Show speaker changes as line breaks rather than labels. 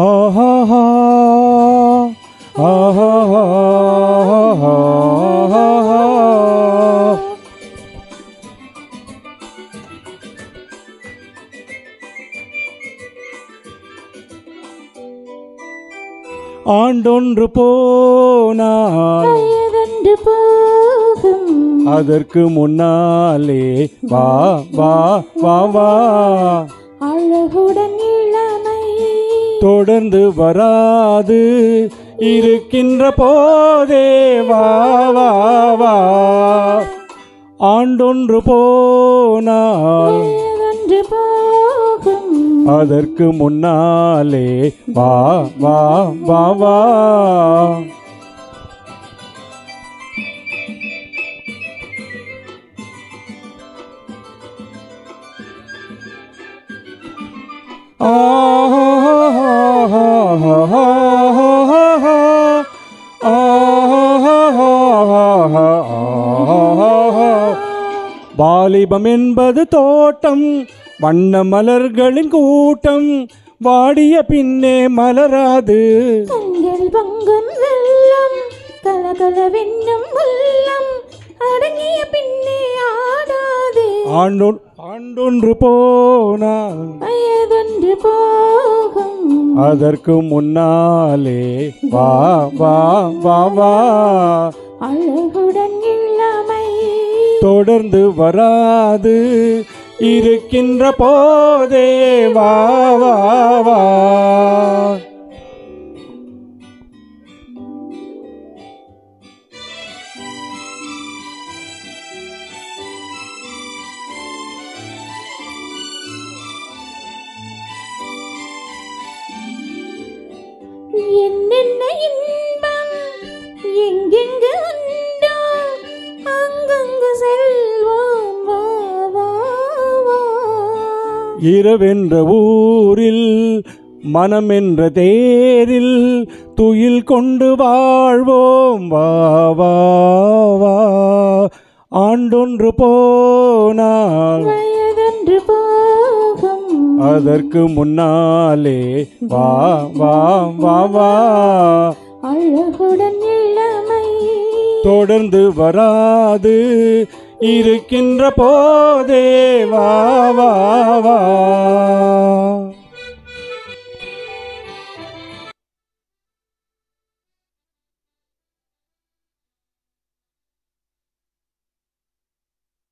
ஆஹா ஆஹா ஆண்டொன்று போனால் அதற்கு முன்னாலே வா வா வா வா
அழகுடன் இளமை
தொடர்ந்து வராது இருக்கின்ற போதே வா வா வா ஆண்டொன்று போனால் அதற்கு முன்னாலே வா வா வா வா வாலிபம் என்பது தோட்டம், வண்ண மலர்களின் கூட்டம், வாடிய பின்னே மலராது.
கண்கள் பங்கும் வெள்ளம், கலகலவென்னும் உள்ளம், அடங்கிய பின்னே ஆடாது.
ஆண்டொன்று போனால்
வயதொன்று போகும்,
அதற்கு முன்னாலே வா வா வா வா
அழகுடன் இளமை
தொடர்ந்து வராது இருக்கின்ற போதே வா வா வா
என்னென்ன இன்பம் எங்கெங்கு உண்டோ அங்கங்கு செல்வோம் வா வா வா.
இரவென்ற ஊரில் மனமென்ற தேரில் துயில் கொண்டு வாழ்வோம் வா வா வா ஆண்டொன்று போனால்
வயதொன்று போகும்,
அதற்கு முன்னாலே வா வா வா வா
அழகுடன் இளமை
தொடர்ந்து வராது இருக்கின்ற போதே வா வா வா